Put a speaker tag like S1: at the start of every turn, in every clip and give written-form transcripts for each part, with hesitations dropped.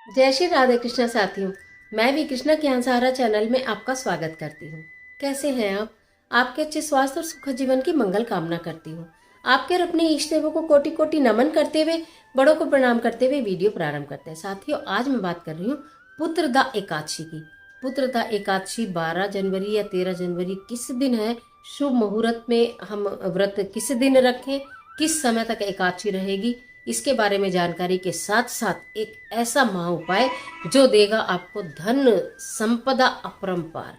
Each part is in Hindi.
S1: जय श्री राधे कृष्णा साथियों। मैं भी कृष्णा ज्ञान सहारा चैनल में आपका स्वागत करती हूँ। कैसे हैं आप? आपके अच्छे स्वास्थ्य और सुखद जीवन की मंगल कामना करती हूँ। आपके और अपने इष्ट देवों को कोटि कोटि नमन करते हुए, बड़ों को प्रणाम करते हुए वीडियो प्रारंभ करते हैं। साथियों, आज मैं बात कर रही हूँ पुत्रदा एकादशी की। पुत्रदा एकादशी 12 जनवरी या 13 जनवरी किस दिन है? शुभ मुहूर्त में हम व्रत किस दिन रखें, किस समय तक एकादशी रहेगी, इसके बारे में जानकारी के साथ साथ एक ऐसा महा उपाय जो देगा आपको धन संपदा अपरंपार।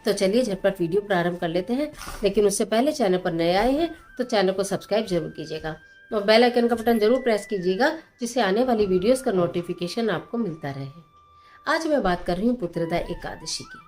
S1: तो चलिए झटपट वीडियो प्रारंभ कर लेते हैं, लेकिन उससे पहले चैनल पर नए आए हैं तो चैनल को सब्सक्राइब जरूर कीजिएगा और बेल आइकन का बटन जरूर प्रेस कीजिएगा, जिससे आने वाली वीडियोस का नोटिफिकेशन आपको मिलता रहे। आज मैं बात कर रही हूँ पुत्रदा एकादशी की।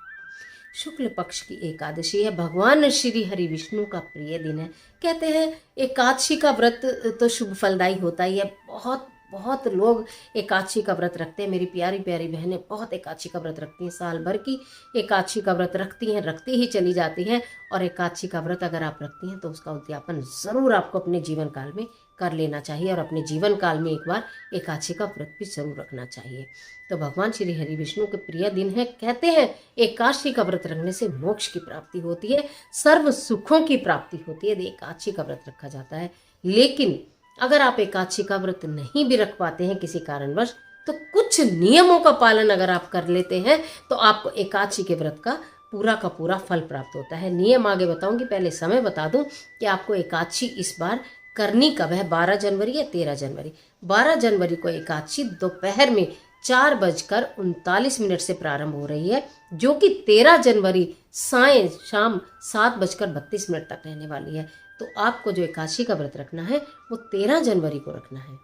S1: शुक्ल पक्ष की एकादशी है। भगवान श्री हरि विष्णु का प्रिय दिन है। कहते हैं एकादशी का व्रत तो शुभ फलदायी होता ही है। बहुत बहुत लोग एकादशी का व्रत रखते हैं। मेरी प्यारी प्यारी बहनें बहुत एकादशी का व्रत रखती हैं, साल भर की एकादशी का व्रत रखती हैं, रखती ही चली जाती हैं। और एकादशी का व्रत अगर आप रखती हैं तो उसका उद्यापन ज़रूर आपको अपने जीवन काल में कर लेना चाहिए और अपने जीवन काल में एक बार एकादशी का व्रत भी जरूर रखना चाहिए। तो भगवान श्री हरि विष्णु के प्रिय दिन है। कहते हैं एकादशी का व्रत रखने से मोक्ष की प्राप्ति होती है, सर्व सुखों की प्राप्ति होती है। एकादशी का व्रत रखा जाता है। लेकिन अगर आप एकादशी का व्रत नहीं भी रख पाते हैं किसी कारणवश, तो कुछ नियमों का पालन अगर आप कर लेते हैं तो आपको एकादशी के व्रत का पूरा फल प्राप्त होता है। नियम आगे बताऊंगी, पहले समय बता दूं कि आपको एकादशी इस बार करनी कब है, 12 जनवरी या 13 जनवरी। 12 जनवरी को एकादशी दोपहर में 4:39 से प्रारंभ हो रही है, जो कि 13 जनवरी शाम 7:32 तक रहने वाली है। तो आपको जो एकादशी का व्रत रखना है वो 13 जनवरी को रखना है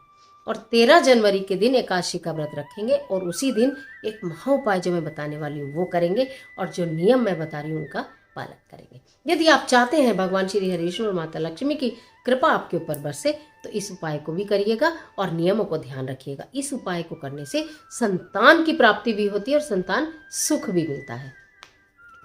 S1: और 13 जनवरी के दिन एकादशी का व्रत रखेंगे और उसी दिन एक महा उपाय जो मैं बताने वाली हूँ वो करेंगे और जो नियम मैं बता रही हूँ उनका पालन करेंगे। यदि आप चाहते हैं भगवान श्री हरिविष्णु और माता लक्ष्मी की कृपा आपके ऊपर बरसे तो इस उपाय को भी करिएगा और नियमों को ध्यान रखिएगा। इस उपाय को करने से संतान की प्राप्ति भी होती है और संतान सुख भी मिलता है।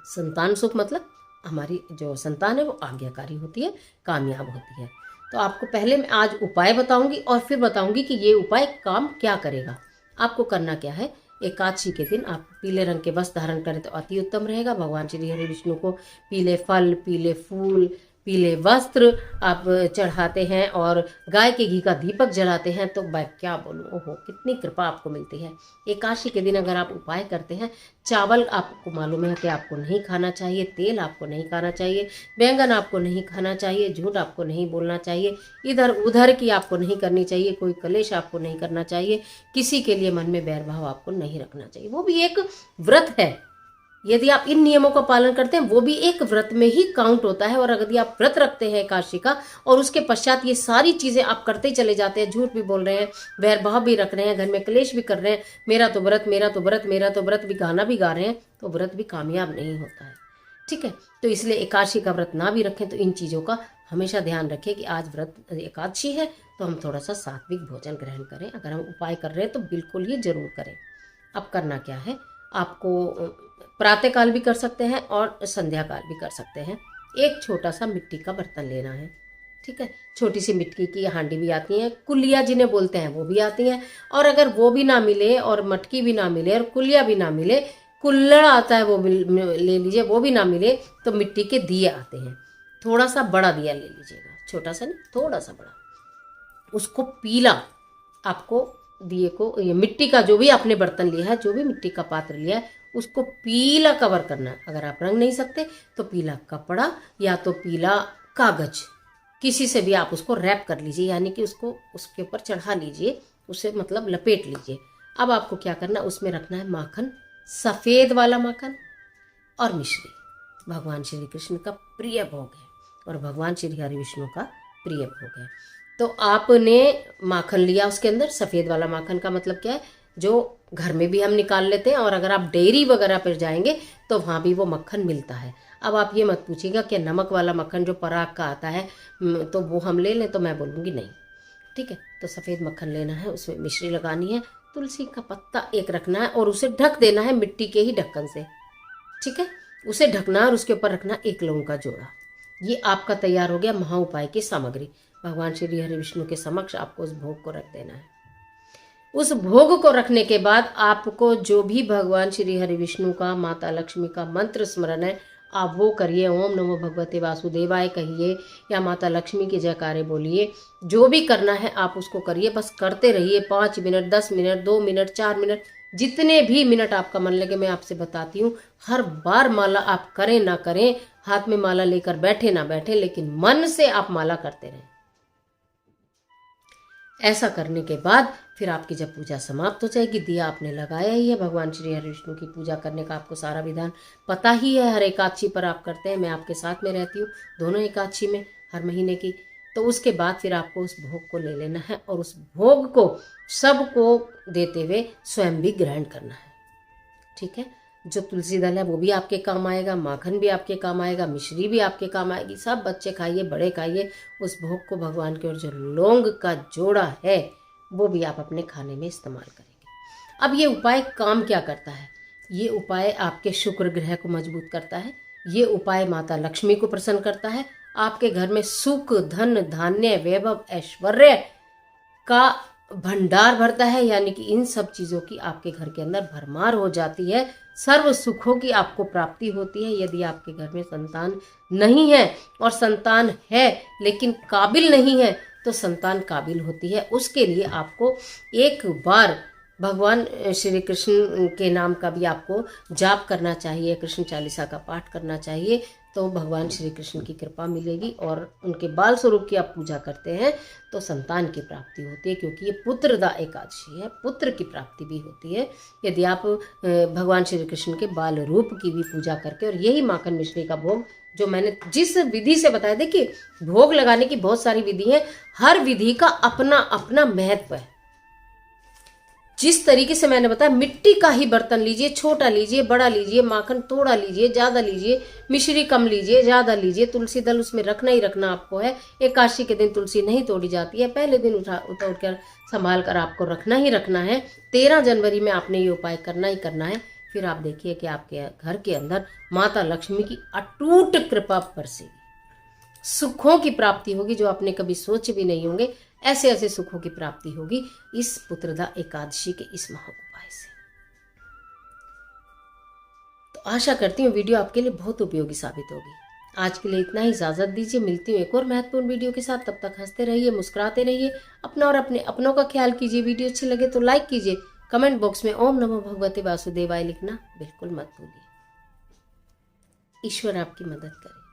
S1: संतान सुख मतलब हमारी जो संतान है वो आज्ञाकारी होती है, कामयाब होती है। तो आपको पहले मैं आज उपाय बताऊंगी और फिर बताऊंगी कि ये उपाय काम क्या करेगा। आपको करना क्या है, एकादशी के दिन आप पीले रंग के वस्त्र धारण करें तो अति उत्तम रहेगा। भगवान श्री हरि विष्णु को पीले फल, पीले फूल, पीले वस्त्र आप चढ़ाते हैं और गाय के घी का दीपक जलाते हैं तो मैं क्या बोलूँ, ओहो कितनी कृपा आपको मिलती है। एकादशी के दिन अगर आप उपाय करते हैं, चावल आपको मालूम है कि आपको नहीं खाना चाहिए, तेल आपको नहीं खाना चाहिए, बैंगन आपको नहीं खाना चाहिए, झूठ आपको नहीं बोलना चाहिए, इधर उधर की आपको नहीं करनी चाहिए, कोई कलेश आपको नहीं करना चाहिए, किसी के लिए मन में बैरभाव आपको नहीं रखना चाहिए। वो भी एक व्रत है। यदि आप इन नियमों का पालन करते हैं वो भी एक व्रत में ही काउंट होता है। और अगर आप व्रत रखते हैं एकादशी का और उसके पश्चात ये सारी चीजें आप करते ही चले जाते हैं, झूठ भी बोल रहे हैं, बैरभाव भी रख रहे हैं, घर में क्लेश भी कर रहे हैं, मेरा तो व्रत मेरा तो व्रत मेरा तो व्रत भी गाना भी गा रहे हैं, तो व्रत भी कामयाब नहीं होता है। ठीक है, तो इसलिए एकादशी का व्रत ना भी रखें तो इन चीज़ों का हमेशा ध्यान रखें कि आज व्रत एकादशी है तो हम थोड़ा सा सात्विक भोजन ग्रहण करें। अगर हम उपाय कर रहे हैं तो बिल्कुल ही जरूर करें। अब करना क्या है, आपको प्रातःकाल भी कर सकते हैं और संध्या काल भी कर सकते हैं। एक छोटा सा मिट्टी का बर्तन लेना है। ठीक है, छोटी सी मिट्टी की हांडी भी आती हैं, कुलिया जिन्हें बोलते हैं वो भी आती हैं। और अगर वो भी ना मिले और मटकी भी ना मिले और कुलिया भी ना मिले, कुल्हड़ आता है वो भी ले लीजिए, वो भी ना मिले तो मिट्टी के दिए आते हैं। थोड़ा सा बड़ा दिया ले लीजिएगा, छोटा सा नहीं, थोड़ा सा बड़ा। उसको पीला, आपको दिए को ये मिट्टी का जो भी आपने बर्तन लिया है, जो भी मिट्टी का पात्र लिया है, उसको पीला कवर करना है। अगर आप रंग नहीं सकते तो पीला कपड़ा या तो पीला कागज, किसी से भी आप उसको रैप कर लीजिए, यानी कि उसको उसके ऊपर चढ़ा लीजिए, उसे मतलब लपेट लीजिए। अब आपको क्या करना, उसमें रखना है माखन, सफ़ेद वाला माखन और मिश्री। भगवान श्री कृष्ण का प्रिय भोग है और भगवान श्री हरि विष्णु का प्रिय भोग है। तो आपने माखन लिया, उसके अंदर सफ़ेद वाला माखन का मतलब क्या है, जो घर में भी हम निकाल लेते हैं और अगर आप डेयरी वगैरह पर जाएंगे तो वहाँ भी वो मक्खन मिलता है। अब आप ये मत पूछिएगा कि नमक वाला मक्खन जो पराग का आता है तो वो हम ले लें, तो मैं बोलूँगी नहीं। ठीक है, तो सफ़ेद मक्खन लेना है, उसमें मिश्री लगानी है, तुलसी का पत्ता एक रखना है और उसे ढक देना है मिट्टी के ही ढक्कन से। ठीक है, उसे ढकना और उसके ऊपर रखना एक लौंग का जोड़ा। ये आपका तैयार हो गया महा उपाय की सामग्री। भगवान श्री हरि विष्णु के समक्ष आपको उस भोग को रख देना है। उस भोग को रखने के बाद आपको जो भी भगवान श्री हरि विष्णु का, माता लक्ष्मी का मंत्र स्मरण है, आप वो करिए। ओम नमो भगवते वासुदेवाय कहिए या माता लक्ष्मी के जयकारे बोलिए। जो भी करना है आप उसको करिए, बस करते रहिए। 5 मिनट, 10 मिनट, 2 मिनट, 4 मिनट, जितने भी मिनट आपका मन लगे। मैं आपसे बताती हूँ, हर बार माला आप करें ना करें, हाथ में माला लेकर बैठे ना बैठे, लेकिन मन से आप माला करते रहें। ऐसा करने के बाद फिर आपकी जब पूजा समाप्त हो जाएगी, दिया आपने लगाया ही है, भगवान श्री हरि विष्णु की पूजा करने का आपको सारा विधान पता ही है। हर एकादशी पर आप करते हैं, मैं आपके साथ में रहती हूँ दोनों एकादशी में, हर महीने की। तो उसके बाद फिर आपको उस भोग को ले लेना है और उस भोग को सबको देते हुए स्वयं भी ग्रहण करना है। ठीक है। जो तुलसी दल है वो भी आपके काम आएगा, माखन भी आपके काम आएगा, मिश्री भी आपके काम आएगी। सब बच्चे खाइए, बड़े खाइए उस भोग को भगवान के। और जो लौंग का जोड़ा है वो भी आप अपने खाने में इस्तेमाल करेंगे। अब ये उपाय काम क्या करता है? ये उपाय आपके शुक्र ग्रह को मजबूत करता है। ये उपाय माता लक्ष्मी को प्रसन्न करता है। आपके घर में सुख, धन, धान्य, वैभव, ऐश्वर्य का भंडार भरता है, यानी कि इन सब चीज़ों की आपके घर के अंदर भरमार हो जाती है। सर्व सुखों की आपको प्राप्ति होती है। यदि आपके घर में संतान नहीं है और संतान है लेकिन काबिल नहीं है, तो संतान काबिल होती है। उसके लिए आपको एक बार भगवान श्री कृष्ण के नाम का भी आपको जाप करना चाहिए, कृष्ण चालीसा का पाठ करना चाहिए, तो भगवान श्री कृष्ण की कृपा मिलेगी। और उनके बाल स्वरूप की आप पूजा करते हैं तो संतान की प्राप्ति होती है, क्योंकि ये पुत्रदा एकादशी है, पुत्र की प्राप्ति भी होती है यदि आप भगवान श्री कृष्ण के बाल रूप की भी पूजा करके। और यही माखन मिश्री का भोग जो मैंने जिस विधि से बताया, देखिए भोग लगाने की बहुत सारी विधि है, हर विधि का अपना अपना महत्व है। जिस तरीके से मैंने बताया, मिट्टी का ही बर्तन लीजिए, छोटा लीजिए, बड़ा लीजिए, माखन थोड़ा लीजिए, ज़्यादा लीजिए, मिश्री कम लीजिए, ज़्यादा लीजिए, तुलसी दल उसमें रखना ही रखना आपको है। एकादशी के दिन तुलसी नहीं तोड़ी जाती है, पहले दिन उठा कर संभाल कर आपको रखना ही रखना है। 13 जनवरी में आपने ये उपाय करना ही करना है। फिर आप देखिए कि आपके घर के अंदर माता लक्ष्मी की अटूट कृपा बरसेगी, सुखों की प्राप्ति होगी जो आपने कभी सोचे भी नहीं होंगे। ऐसे ऐसे सुखों की प्राप्ति होगी इस पुत्रदा एकादशी के इस महा उपाय से। तो आशा करती हूँ वीडियो आपके लिए बहुत उपयोगी साबित होगी। आज के लिए इतना ही, इजाजत दीजिए। मिलती हूँ एक और महत्वपूर्ण वीडियो के साथ। तब तक हंसते रहिए, मुस्कुराते रहिए, अपना और अपने अपनों का ख्याल कीजिए। वीडियो अच्छी लगे तो लाइक कीजिए। कमेंट बॉक्स में ओम नमो भगवते वासुदेवाय लिखना बिल्कुल मत भूलिए। ईश्वर आपकी मदद करे।